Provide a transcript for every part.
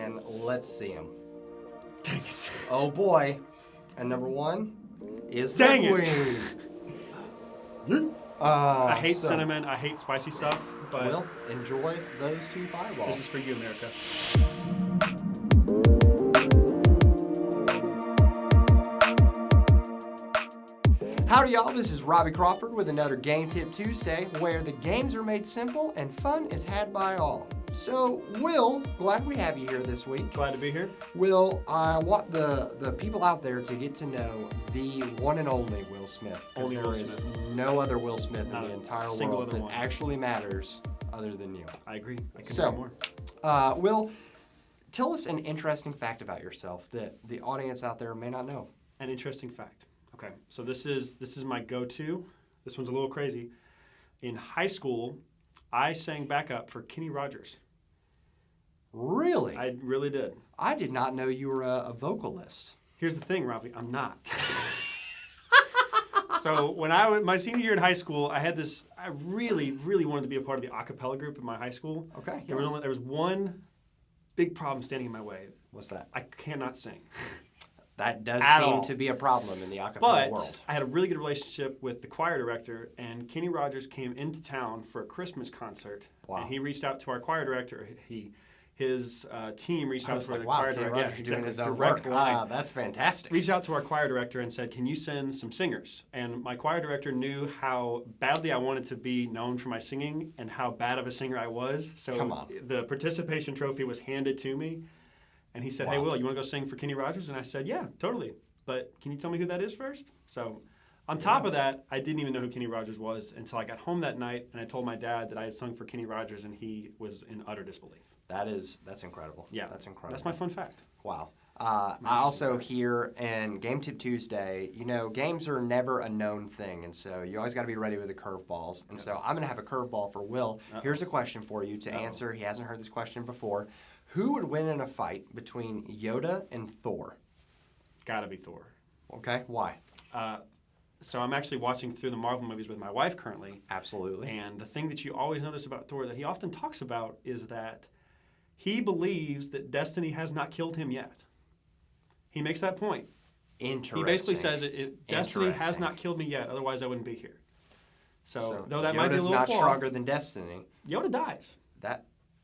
And let's see him. Dang it. Oh boy. And number 1 is the Dang queen. I hate cinnamon. I hate spicy stuff. But Will, enjoy those 2 fireballs. this is for you, America. Howdy y'all, this is Robbie Crawford with another Game Tip Tuesday where the games are made simple and fun is had by all. So, Will, glad we have you here this week. Glad to be here. Will, I want the people out there to get to know the one and only Will Smith. Only There Will is Smith. no other Will Smith in Not the a entire single world other that one. actually matters other than you. I agree. I can So, agree more. Will, tell us an interesting fact about yourself that the audience out there may not know. An interesting fact. Okay, so this is my go-to. This one's a little crazy. In high school, I sang backup for Kenny Rogers. Really? I really did. I did not know you were a vocalist. Here's the thing, Robbie. I'm not. So when my senior year in high school, I had this. I really, really wanted to be a part of the a cappella group in my high school. Okay. There was one big problem standing in my way. What's that? I cannot sing. That does At seem all. to be a problem in the acapella But world. I had a really good relationship with the choir director, and Kenny Rogers came into town for a Christmas concert. Wow. And he reached out to our choir director. His team reached I out was to like, the wow, choir Kenny director. Rogers doing his own direct work. line. That's fantastic. Reached out to our choir director and said, "Can you send some singers?" And my choir director knew how badly I wanted to be known for my singing and how bad of a singer I was. So Come on. the participation trophy was handed to me, and he said, "Hey, Wow. Will, you want to go sing for Kenny Rogers?" And I said, "Yeah, totally. But can you tell me who that is first?" So on top of that, I didn't even know who Kenny Rogers was until I got home that night and I told my dad that I had sung for Kenny Rogers, and he was in utter disbelief. That's incredible. Yeah. That's incredible. That's my fun fact. Wow. I also hear in Game Tip Tuesday, games are never a known thing, and so you always got to be ready with the curveballs. And so I'm going to have a curveball for Will. Uh-oh. Here's a question for you to answer. He hasn't heard this question before. Who would win in a fight between Yoda and Thor? Gotta be Thor. Okay, why? So I'm actually watching through the Marvel movies with my wife currently. Absolutely. And the thing that you always notice about Thor that he often talks about is that he believes that destiny has not killed him yet. He makes that point. Interesting. He basically says, destiny has Interesting. not killed me yet, otherwise I wouldn't be here. So though that Yoda's might be a little not flaw, stronger than destiny. Yoda dies.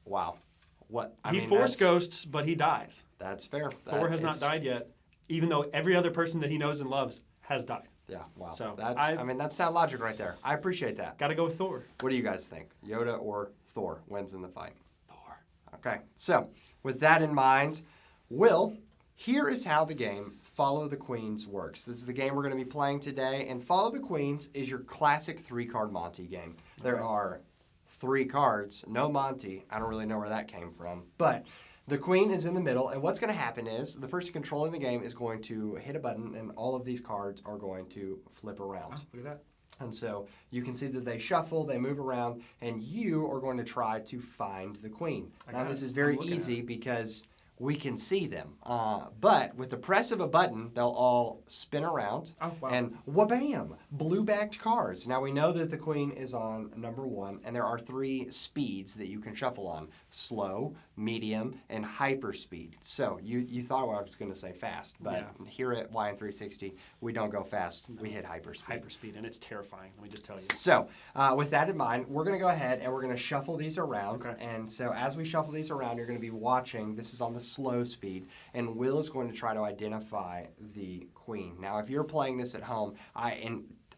Wow. What? He force ghosts, but he dies. That's fair. Thor has not died yet, even though every other person that he knows and loves has died. Yeah, wow. So, that's sound logic right there. I appreciate that. Got to go with Thor. What do you guys think? Yoda or Thor wins in the fight? Thor. Okay, so with that in mind, Will, here is how the game Follow the Queens works. This is the game we're going to be playing today, and Follow the Queens is your classic 3-card Monty game. There are 3 cards, no Monty. I don't really know where that came from, but the queen is in the middle, and what's going to happen is the person controlling the game is going to hit a button, and all of these cards are going to flip around. Oh, look at that. And so you can see that they shuffle, they move around, and you are going to try to find the queen. Now, this is very easy because we can see them. But with the press of a button, they'll all spin around. Oh, wow. And wha-bam, blue-backed cards. Now, we know that the queen is on number 1, and there are 3 speeds that you can shuffle on. Slow, medium, and hyper speed. So you thought I was going to say fast, but here at YN360, we don't go fast. We hit hyper speed. Hyper speed, and it's terrifying, let me just tell you. So, with that in mind, we're going to go ahead and we're going to shuffle these around. Okay. And so, as we shuffle these around, you're going to be watching. This is on the slow speed, and Will is going to try to identify the queen. Now, if you're playing this at home,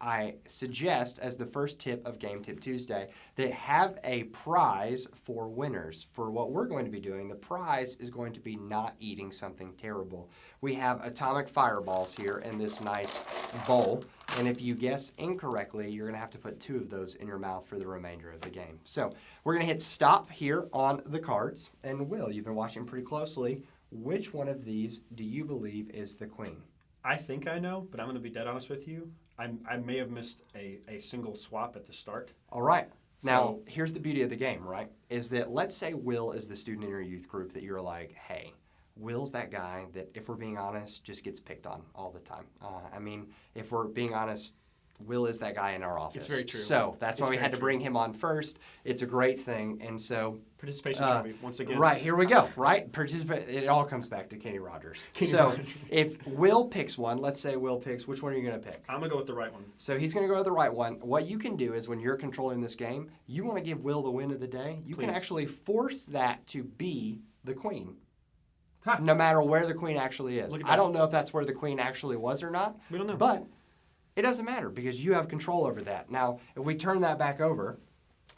I suggest, as the first tip of Game Tip Tuesday, that have a prize for winners. For what we're going to be doing, the prize is going to be not eating something terrible. We have atomic fireballs here in this nice bowl, and if you guess incorrectly, you're going to have to put 2 of those in your mouth for the remainder of the game. So we're going to hit stop here on the cards, and Will, you've been watching pretty closely. Which one of these do you believe is the queen? I think I know, but I'm going to be dead honest with you. I may have missed a single swap at the start. All right. Now, here's the beauty of the game, right? Is that let's say Will is the student in your youth group that you're like, hey, Will's that guy that, if we're being honest, just gets picked on all the time. If we're being honest, Will is that guy in our office. It's very true. So that's It's why we very had to true. bring him on first. It's a great thing. And so Participation trophy, once again. right, here we go, right? It all comes back to Kenny Rogers. Kenny so Rogers. if Will picks one, let's say Will picks, which one are you going to pick? I'm going to go with the right one. So he's going to go with the right one. What you can do is when you're controlling this game, you want to give Will the win of the day. You can Please. actually force that to be the queen. Huh. No matter where the queen actually is. Look at I that. don't know if that's where the queen actually was or not. We don't know. But it doesn't matter because you have control over that. Now, if we turn that back over,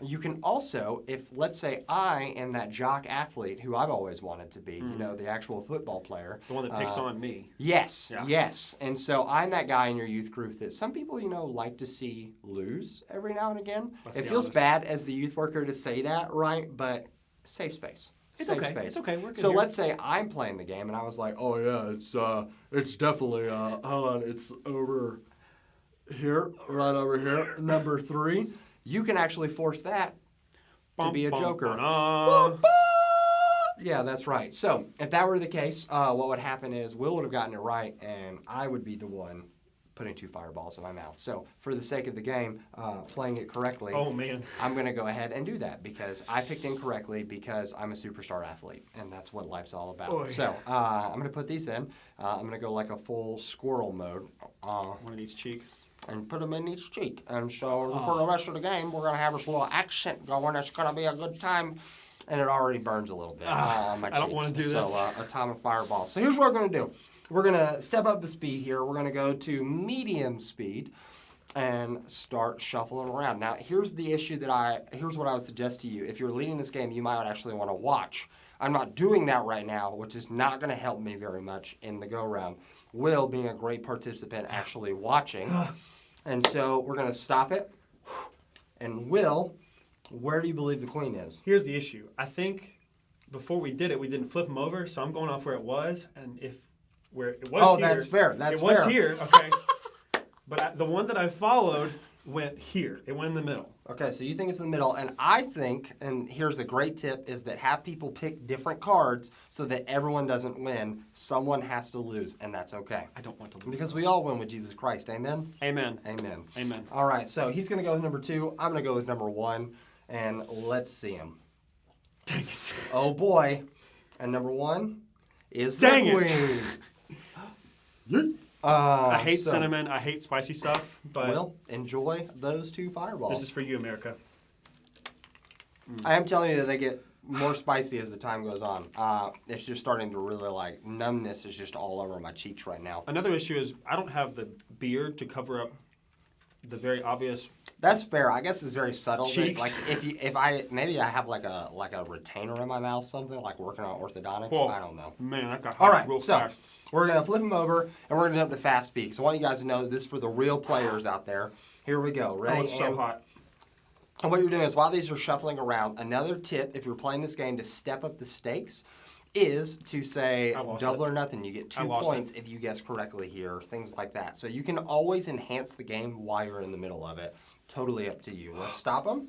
you can also, if let's say I am that jock athlete who I've always wanted to be, you know, the actual football player. The one that picks on me. Yes, Yeah. yes. And so I'm that guy in your youth group that some people, you know, like to see lose every now and again. Let's It be feels honest. bad as the youth worker to say that, right? But safe space. It's Safe okay. space. It's okay. We're good So here. let's say I'm playing the game and I was like, oh yeah, it's definitely hold on, it's over here, right over here, number 3. You can actually force that to be a joker. Yeah, that's right. So if that were the case, what would happen is Will would have gotten it right, and I would be the one putting 2 fireballs in my mouth. So for the sake of the game, playing it correctly, Oh, man. I'm going to go ahead and do that because I picked incorrectly because I'm a superstar athlete, and that's what life's all about. Oy. So I'm going to put these in. I'm going to go like a full squirrel mode. One of these cheek. And put them in each cheek. And so for the rest of the game, we're going to have this little accent going. It's going to be a good time. And it already burns a little bit on my cheeks. I don't wanna do this. So atomic fireball. So here's what we're going to do. We're going to step up the speed here. We're going to go to medium speed and start shuffling around. Now, here's the issue here's what I would suggest to you. If you're leading this game, you might actually want to watch. I'm not doing that right now, which is not going to help me very much in the go-round. Will, being a great participant, actually watching. And so we're going to stop it. And Will, where do you believe the queen is? Here's the issue. I think before we did it, we didn't flip them over, so I'm going off where it was. And if where it was Oh, here, that's fair. That's it was fair. here, okay. But the one that I followed went here. It went in the middle. Okay, so you think it's in the middle, and I think, and here's the great tip, is that have people pick different cards so that everyone doesn't win. Someone has to lose, and that's okay. I don't want to lose. Because we all win with Jesus Christ, amen? Amen. Amen. Amen. All right, so he's going to go with number 2. I'm going to go with number 1, and let's see him. Dang it. Oh, boy. And number 1 is Dang the it. queen. I hate so, cinnamon. I hate spicy stuff. But Will, enjoy those 2 fireballs. this is for you, America. I am telling you that they get more spicy as the time goes on. It's just starting to really like numbness is just all over my cheeks right now. Another issue is I don't have the beard to cover up the very obvious. That's fair. I guess it's very subtle. Cheeks. Like if I maybe I have like a retainer in my mouth, something like working on orthodontics. Whoa. I don't know. Man, that got All hot right, real so fast. we're gonna flip them over and we're gonna jump to fast speed. So I want you guys to know that this is for the real players out there. Here we go. Ready? Oh, it's so And- hot. And what you're doing is while these are shuffling around, another tip if you're playing this game to step up the stakes is to say I lost double it. or nothing. You get I 2 lost points if you guess correctly here, things like that. So you can always enhance the game while you're in the middle of it. Totally up to you. Let's stop them.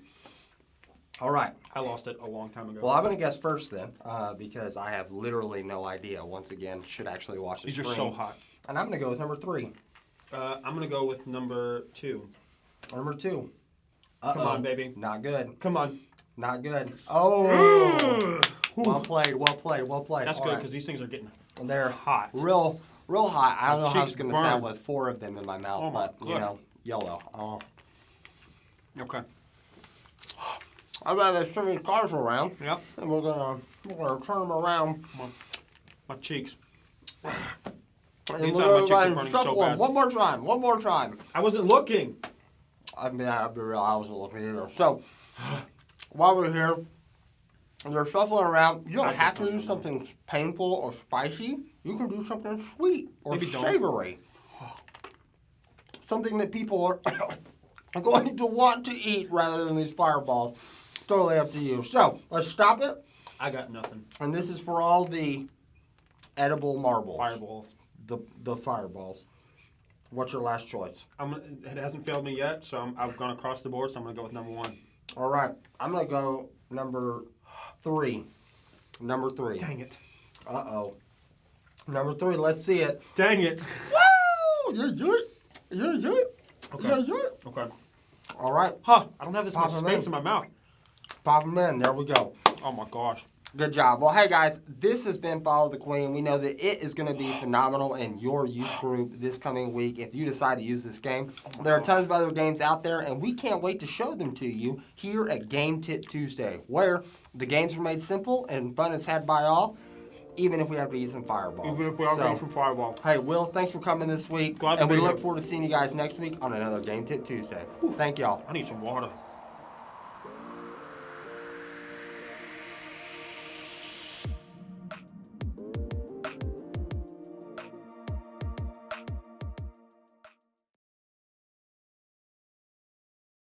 All right. I lost it a long time ago. Well, I'm going to guess first then because I have literally no idea. Once again, should actually watch the These are screen. so hot. And I'm going to go with number 3. I'm going to go with number 2. Number 2. Come on, baby. Not good. Come on. Not good. Oh. Well played. Well played. Well played. That's All good right. because these things are getting They're hot. real hot. I don't know how cheeks it's going to burn. sound with 4 of them in my mouth, Oh my but you gosh. know, yellow. Oh. Okay. I'm going to turn these cars around, Yep. and we're gonna turn them around. My cheeks. And Inside we're my cheeks gonna go are ahead and burning so shuffle them bad. one more time. One more time. I wasn't looking. I mean, I'll be real. I wasn't looking either. So while we're here, and they're shuffling around. You don't I have just to don't do know. something painful or spicy. You can do something sweet or Maybe don't. savory. Something that people are going to want to eat rather than these fireballs. Totally up to you. So let's stop it. I got nothing. And this is for all the edible marbles. Fireballs. The fireballs. What's your last choice? It hasn't failed me yet, so I've gone across the board, so I'm going to go with number 1. All right. I'm going to go number 3. Number 3. Dang it. Uh-oh. Number 3. Let's see it. Dang it. Woo! Yeah. Okay. Yeah, yeah. Okay. All right. Huh. I don't have this much Pop 'em space in. in my mouth. Pop them in. There we go. Oh my gosh. Good job. Well, hey guys, this has been Follow the Queen. We know that it is going to be phenomenal in your youth group this coming week if you decide to use this game. There are tons of other games out there, and we can't wait to show them to you here at Game Tip Tuesday, where the games are made simple and fun is had by all, even if we have to use some fireballs. Even if we are going from fireball. Hey, Will, thanks for coming this week, Glad to and we be look here. forward to seeing you guys next week on another Game Tip Tuesday. Thank y'all. I need some water.